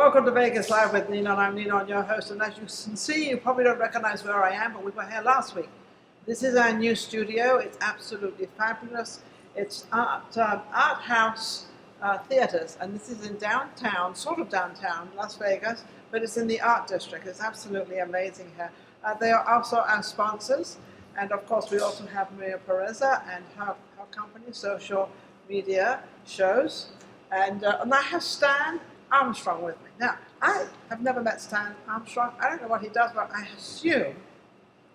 Welcome to Vegas Live with Ninon. I'm Ninon, your host, and as you can see, you probably don't recognize where I am, but we were here last week. This is our new studio. It's absolutely fabulous. It's art house theaters, and this is in downtown, sort of downtown, Las Vegas, but it's in the art district. It's absolutely amazing here. They are also our sponsors, and of course we also have Pureza and her company, Social Media Shows, and I have Stan Armstrong with me. Now, I have never met Stan Armstrong. I don't know what he does, but I assume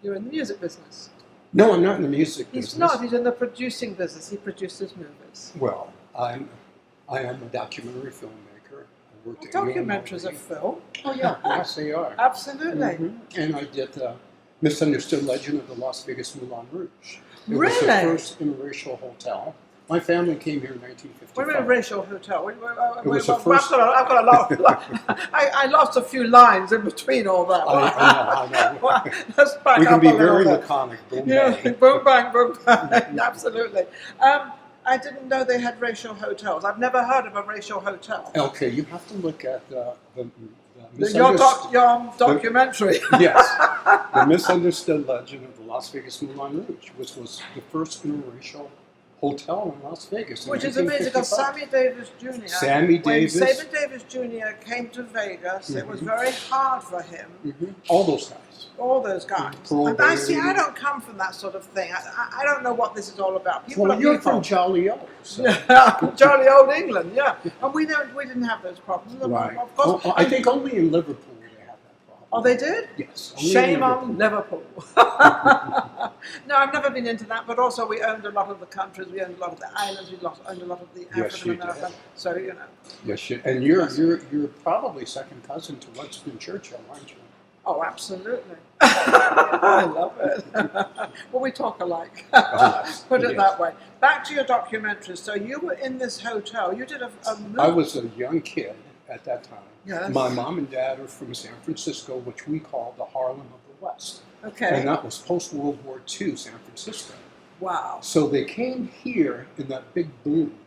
you're in the music business. No, I'm not in the music business. He's not. He's in the producing business. He produces movies. Well, I am a documentary filmmaker. I worked at Documentaries are film. Oh, yeah. Yes, they are. Absolutely. Mm-hmm. And I did the Misunderstood Legend of the Las Vegas Moulin Rouge. It Really? was the first interracial hotel. My family came here in 1955. We're in a racial hotel. It was the first... I've got a lot. I lost a few lines in between all that. I know. Well, let's back We can up be a little very bit. laconic. Boom, Yeah, bang. boom, bang, boom, bang. Absolutely. I didn't know they had racial hotels. I've never heard of a racial hotel. Okay, you have to look at the Your documentary. Yes, The Misunderstood Legend of the Las Vegas Moulin Rouge, which was the first interracial hotel in Las Vegas. Which is amazing because Sammy Davis Jr. Sammy Davis. When Sammy Davis Jr. came to Vegas, it was very hard for him. All those guys. All those guys. And I see. I don't come from that sort of thing. I don't know what this is all about. People Well, are you're people. from Jolly Old. So. Jolly old England, yeah. And we didn't have those problems. Right. Of course. I think only in Liverpool they have that problem. Oh, they did? Yes. only in Shame on Liverpool. No, I've never been into that, but also we owned a lot of the countries, we owned a lot of the islands, we owned a lot of the Yes, you African American. did. So, you know. Yes, and you're probably second cousin to Winston Churchill, aren't you? Oh, absolutely. I love it. Well, we talk alike. Put it that way. Back to your documentaries. So you were in this hotel. You did a movie. I was a young kid at that time. Yes. My mom and dad are from San Francisco, which we call the Harlem of the West. Okay. And that was post-World War II San Francisco. Wow. So they came here in that big boom,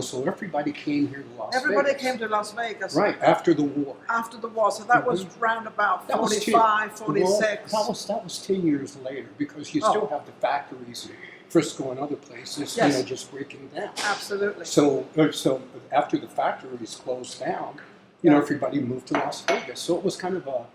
so everybody came here to Las Vegas. Everybody came to Las Vegas. Right, after the war. After the war. So that was round about That was 45, 46. Well, that was 10 years later because you still have the factories in Frisco and other places, Yes. just breaking down. Absolutely. So after the factories closed down, everybody moved to Las Vegas. So it was kind of a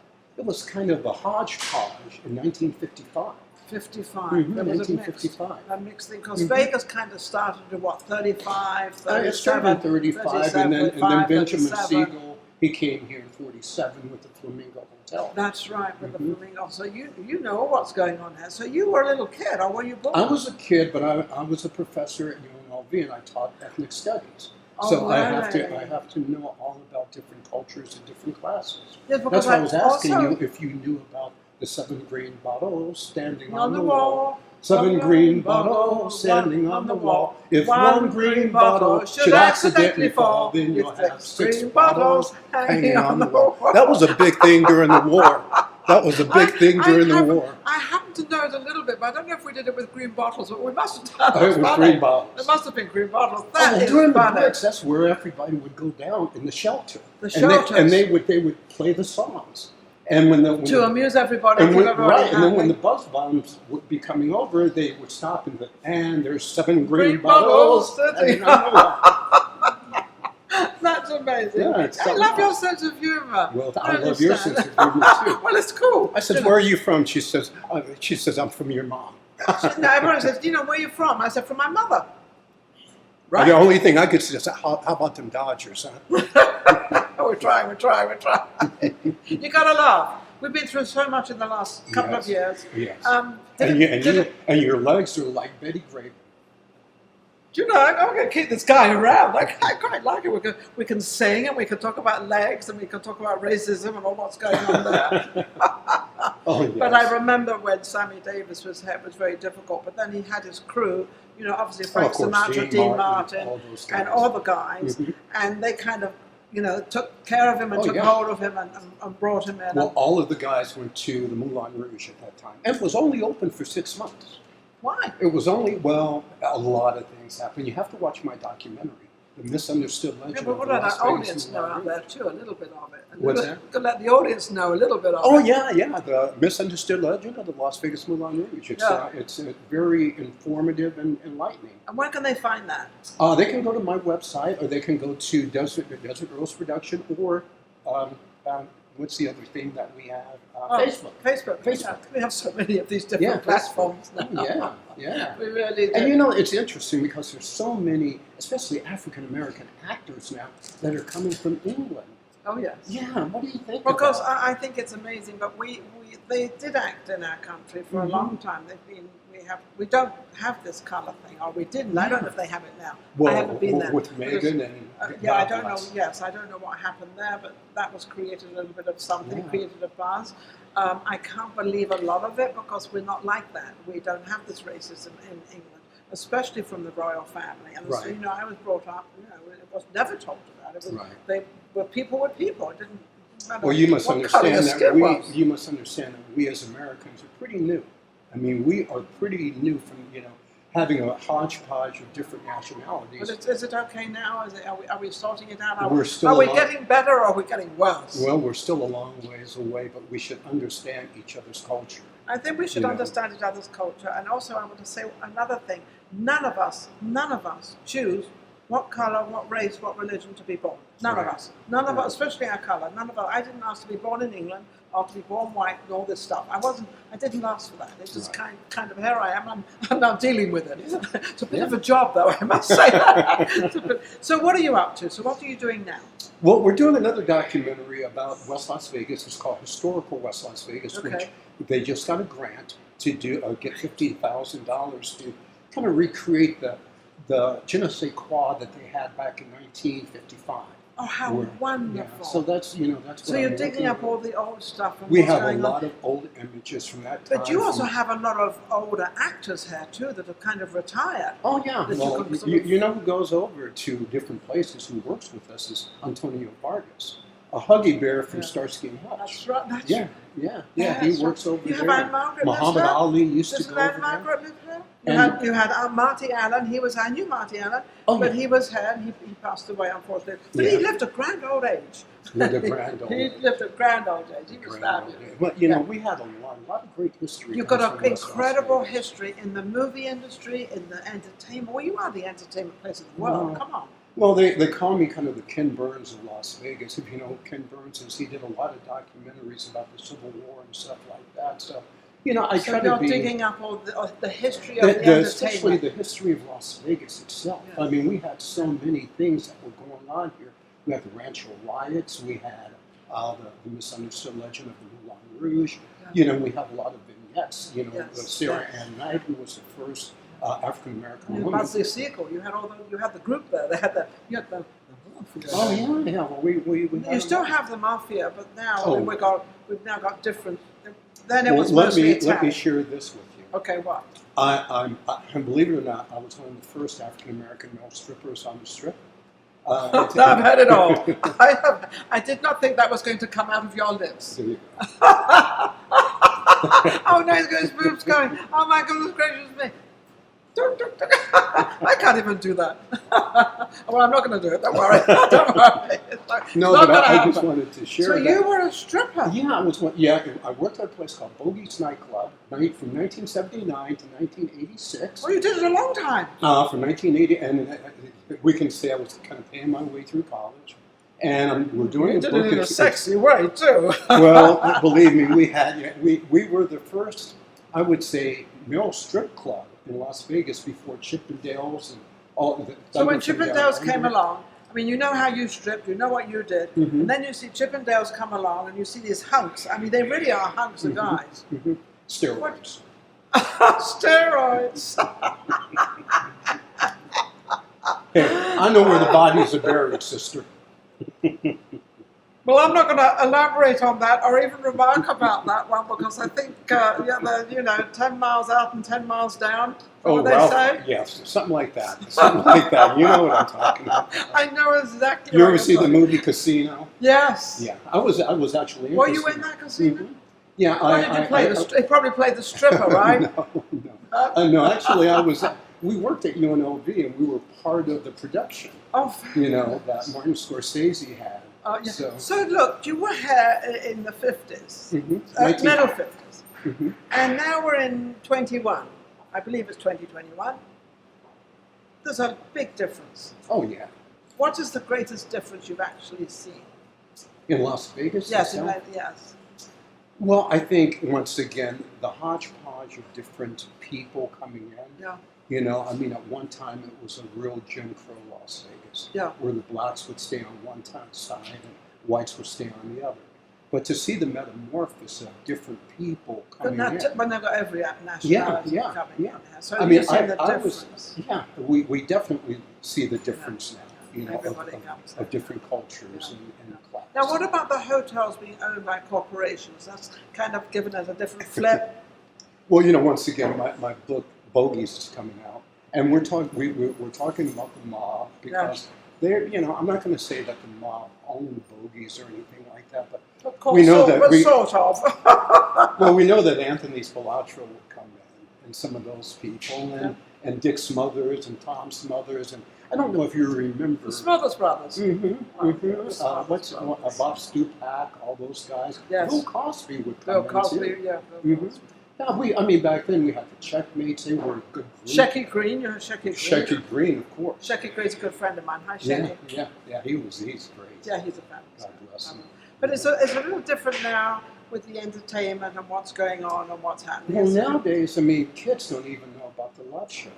hodgepodge in 1955. 55. There was 1955. A mixed thing. Because Vegas kind of started at what, 35, 37? It started in 35, and then 35, Benjamin 37. Siegel, he came here in 47 with the Flamingo Hotel. That's right, with the Flamingo. So you know what's going on here. So you were a little kid, or were you born? I was a kid, but I was a professor at UNLV, and I taught ethnic studies. So right. I have to know all about different cultures and different classes. Yes, That's why I was asking also, you if you knew about the 7 green bottles standing on the wall. 7 green bottles standing on the wall. If one green bottle should accidentally fall, then you'll have 6 bottles hanging on the wall. That was a big thing during the war. That was a big thing during the war. I happen to know it a little bit, but I don't know if we did it with green bottles, but we must have done it. It was green bottles. It must have been green bottles. During the breaks, that's where everybody would go down in the shelter. The shelters. And they would play the songs. And to amuse everybody. And then when the buzz bombs would be coming over, they would stop and there's 7 green bottles. That's amazing. Yeah, I love your sense of humor. Well, I love your sense of humor too. Well, it's cool. I said, "Where are you from?" She says, "I'm from your mom." No, everyone says, "Where are you from?" I said, "From my mother." Right. The only thing I could say is, "How about them Dodgers?" Huh? We're trying. You gotta laugh. We've been through so much in the last couple of years. Yes. And your legs are like Betty Grape. Do you know, I'm going to keep this guy around. I quite like it. We can sing, and we can talk about legs, and we can talk about racism and all what's going on there. Oh, yes. But I remember when Sammy Davis was here, it was very difficult. But then he had his crew, obviously Frank Sinatra, Dean Martin, and all the guys. And they kind of, took care of him and took hold of him and brought him in. Well, all of the guys went to the Moulin Rouge at that time. And it was only open for 6 months. Why? It was only, a lot of things happened. You have to watch my documentary. The Misunderstood Legend Yeah, but of we'll the let Las our Vegas audience know Moulin out Rouge. there too, a little bit of it. What's that? We'll let the audience know a little bit of Oh it. yeah, the Misunderstood Legend of the Las Vegas Moulin Rouge. It's very informative and enlightening. And where can they find that? They can go to my website, or they can go to Desert Rose Production, or what's the other thing that we have? Facebook. Facebook. Facebook. We have so many of these different platforms now. Yeah. We really do. And you know, it's interesting because there's so many, especially African American actors now, that are coming from England. Oh yes. Yeah. What do you think? Because about I think it's amazing, but they did act in our country for a long time. We don't have this colour thing, or we didn't. I don't know if they have it now. Well, I haven't been there. with Megan and yeah, I don't know. Yes, I don't know what happened there, but that was created a little bit of something, created a buzz. I can't believe a lot of it because we're not like that. We don't have this racism in England, especially from the royal family. And so, you know, I was brought up. You know, it was never talked about. It was they were people with people. It didn't matter. Well, you must understand that we we as Americans are pretty new. I mean, we are pretty new from, you know, having a hodgepodge of different nationalities. But is it okay now? Are we sorting it out? We're still are we getting better or are we getting worse? Well, we're still a long ways away, but we should understand each other's culture. I think we should understand each other's culture. And also I want to say another thing. None of us choose what colour, what race, what religion to be born. None of us. None of us, especially our colour. None of us. I didn't ask to be born in England or to be born white and all this stuff. I didn't ask for that. It's just kind of here I am. I'm now dealing with it. It's a bit of a job though, I must say that. So what are you up to? So what are you doing now? Well, we're doing another documentary about West Las Vegas. It's called Historical West Las Vegas, which they just got a grant to do get $50,000 to kind of recreate the je ne sais quoi that they had back in 1955. Oh, how wonderful! Yeah, so that's that's. So you're digging up all the old stuff. And we have a lot of old images from that time. But you also have a lot of older actors here too that have kind of retired. Oh yeah. Well, you know who goes over to different places who works with us is Antonio Vargas, a Huggy Bear from Starsky and Hutch. That's right. That's yeah. He works over there. You have Aunt Margaret Muhammad Ali used to go go over over Margaret live there? You had Marty Allen. I knew Marty Allen, but he was here and he passed away unfortunately. But he lived a grand old age. He lived a grand old age. He lived a grand old age. He was fabulous. But you know, we had a lot of great history. You've got an incredible history in the movie industry, in the entertainment. Well, you are the entertainment place of the world. Come on. Well, they call me kind of the Ken Burns of Las Vegas. If you know who Ken Burns is, he did a lot of documentaries about the Civil War and stuff like that. So, you know, I try to be digging up all the history of the entertainment. Especially the history of Las Vegas itself. Yes. I mean, we had so many things that were going on here. We had the Rancho riots. We had the Misunderstood Legend of the Moulin Rouge. Yeah. You know, we have a lot of vignettes. You know, Sarah Ann Knight, who was the first African American woman. That's the sequel. You had the group there. You had the Oh yeah. Well, we you still have the mafia, but now we've now got different. Then it was let me share this with you. Okay, what? I believe it or not, I was one of the first African American male strippers on the strip. I've had it all. I did not think that was going to come out of your lips. Oh no, his boobs going. Oh my goodness gracious me. I can't even do that. Well, I'm not going to do it. Don't worry. Don't worry. No, but I just wanted to share. So you were a stripper? Yeah, I was. Yeah, I worked at a place called Bogey's Nightclub from 1979 to 1986. Oh, you did it a long time. From 1980, and we can say I was kind of paying my way through college. And we're doing you did it in a sexy way too. Well, believe me, we were the first, I would say, male strip club in Las Vegas before Chippendales and all the. So when Chippendales came along, I mean, you know how you stripped, you know what you did, and then you see Chippendales come along and you see these hunks. I mean, they really are hunks of guys. Steroids. Steroids. Hey, I know where the bodies are buried, sister. Well, I'm not going to elaborate on that or even remark about that one because I think, 10 miles out and 10 miles down. What they say? Yes, something like that. Something like that. You know what I'm talking about. I know exactly. You ever see the movie Casino? Yes. Yeah, I was actually. Were you in that casino? Yeah, What did you play? You probably played the stripper, right? No. No, actually, I was. we worked at UNLV and we were part of the production, Oh, that Martin Scorsese had. Yeah. So look, you were here in the 50s, Mm-hmm. middle 50s, Mm-hmm. and now we're in 21. I believe it's 2021. There's a big difference. Oh, yeah. What is the greatest difference you've actually seen? In Las Vegas? Yes, itself? yes. Well, I think, once again, the hodgepodge of different people coming in. Yeah. I mean, at one time it was a real Jim Crow Las Vegas, Yeah. where the blacks would stay on one side and whites would stay on the other. But to see the metamorphosis of different people coming in. But they've got every nationality Yeah, coming yeah. in here. So I mean, you've seen the difference. we definitely see the difference now, Everybody comes of different cultures and classes. Now, what about the hotels being owned by corporations? That's kind of given us a different flip. Well, once again, my book Bogies is coming out, and we're talking about the mob because they're, I'm not going to say that the mob owned bogies or anything like that, but Of course, we know sort of. well, we know that Anthony Spilotro would come in, and some of those people, and Dick Smothers and Tom Smothers, and I don't know if you remember The Smothers Brothers. what's Bob Stupak, all those guys. Yes. Bill Cosby would Bill come in Cosby, too. yeah. Bill Mhm. Cosby. Yeah, I mean, back then we had the Checkmates. They were a good group. Shecky Green, you know Shecky Green. Shecky Green, of course. Shecky Green's a good friend of mine. Hi, Yeah, Shecky. yeah. He's great. Yeah, he's a fan. God bless him. But it's a little different now with the entertainment and what's going on and what's happening. Well, nowadays, I mean, kids don't even know about the Love Show.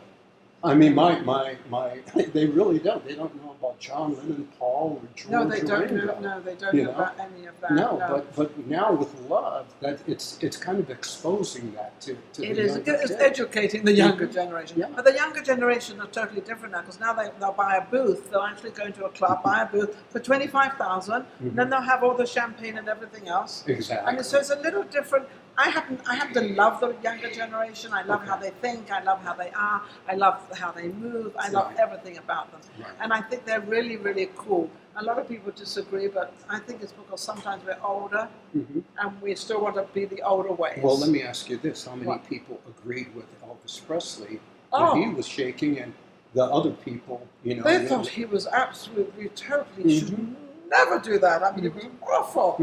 I mean, they really don't. They don't know about John Lennon, Paul, or George. No, they don't Ringo. know. No, they don't know about any of that. No, but now with Love, that it's kind of exposing that to It the is. younger It's kids. educating the younger generation. Yeah. But the younger generation are totally different now because now they'll buy a booth. They'll actually go into a club, buy a booth for 25,000, and then they'll have all the champagne and everything else. Exactly. I mean, so it's a little different. I happen to love the younger generation. I love how they think. I love how they are. I love how they move. I love everything about them. Right. And I think they're really, really cool. A lot of people disagree, but I think it's because sometimes we're older and we still want to be the older ways. Well, let me ask you this. How many What? people agreed with Elvis Presley Oh. when he was shaking and the other people, They thought he was absolutely, totally, should never do that. I mean, it was awful.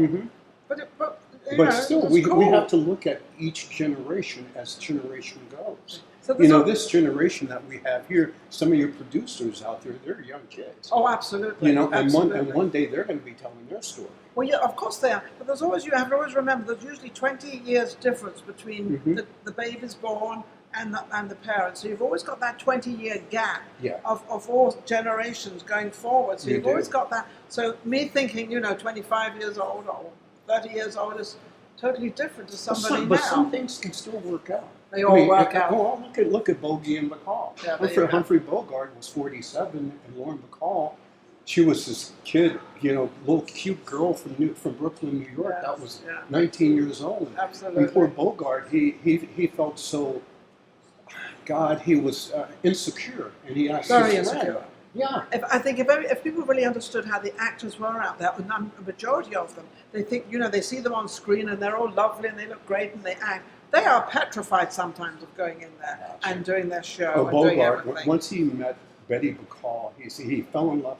But still, it's we cool. have to look at each generation as generation goes. So there's This generation that we have here, some of your producers out there, they're young kids. Oh, absolutely. And absolutely. one day they're going to be telling their story. Well, yeah, of course they are. But there's always, you have to always remember, there's usually 20 years difference between the babies born and the parents. So you've always got that 20-year gap of all generations going forward. So you've always got that. So me thinking, 25 years old or 30 years old is totally different to somebody But now. some things can still work out. They all work out. Oh, look at Bogey and McCall. Yeah, Humphrey Bogart was 47, and Lauren Bacall, she was this kid, little cute girl from Brooklyn, New York. Yes, that was 19 years old. Absolutely. And poor Bogart, he felt so. God, he was insecure, and he asked Very his friend. insecure. Yeah. I think if people really understood how the actors were out there, and a majority of them, they think, they see them on screen and they're all lovely and they look great and they act. They are petrified sometimes of going in there and doing their show and doing Bogart, everything. once he met Betty Bacall, he fell in love.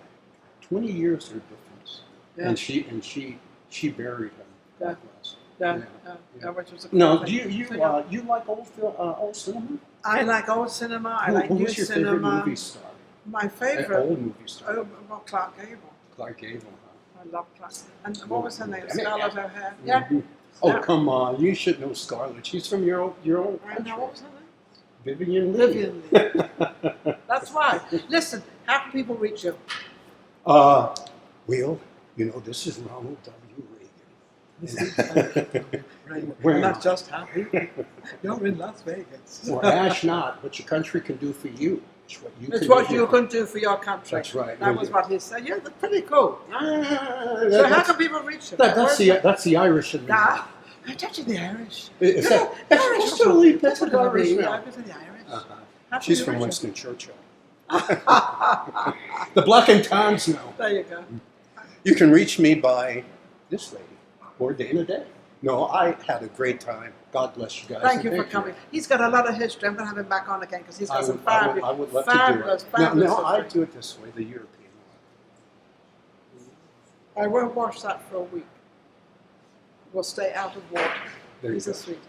20 years their difference, and she buried him. God bless. Which was a No, cool do thing. you like old cinema? I like old cinema. I like new Who's your favorite cinema. movie star? My favorite. Old movie star. Oh, well, Clark Gable. Clark Gable, huh? I love Clark. And what was her name? I mean, Scarlett O'Hara. Mhm. Yeah. Oh, Yeah. come on! You should know Scarlett. She's from your own I country. know, what was her name? Vivian Lee. Vivian Lee. That's right. Listen, how can people reach you? Well, this is Ronald W. Reagan. We're not just happy. You're in Las Vegas. Well, ask not what your country can do for you. It's what you can do for your country. That's right. That was what he said. Yeah, that's pretty cool. So how That's can people reach you? that's the Irish in me. Nah, I'm touching the Irish. Is No, that- that's Irish supposed to leave that's Pittsburgh what Irish I mean. now. I'm to the Irish. How can She's you from reach Winston Churchill. The Black and Tans know. There you go. You can reach me by this lady or Dana Day. No, I had a great time. God bless you guys. Thank and you for coming. He's got a lot of history. I'm going to have him back on again because he's got some fabulous, I would love fabulous, to do it. fabulous Now I history. do it this way, the European I won't wash that for a week. We'll stay out of water. There you He's a go. sweetheart.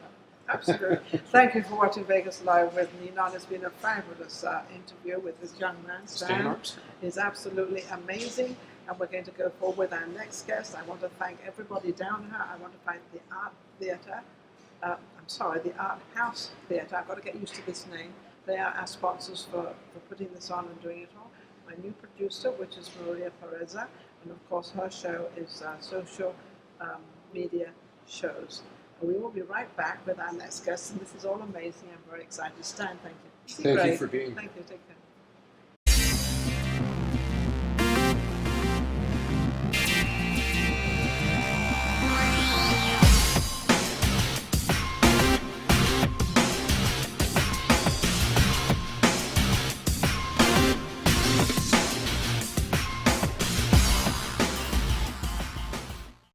Absolutely. Thank you for watching Vegas Live with Ninon. It's been a fabulous interview with this young man, Stan. Armstrong. He's absolutely amazing. And we're going to go forward with our next guest. I want to thank everybody down here. I want to thank the Art Theatre. The Art House Theatre. I've got to get used to this name. They are our sponsors for putting this on and doing it all. My new producer, which is Pureza, and of course her show is Social Media Shows. And we will be right back with our next guest, and this is all amazing. I'm very excited. Stan, thank you. Thank you for being here. Thank you. Take care.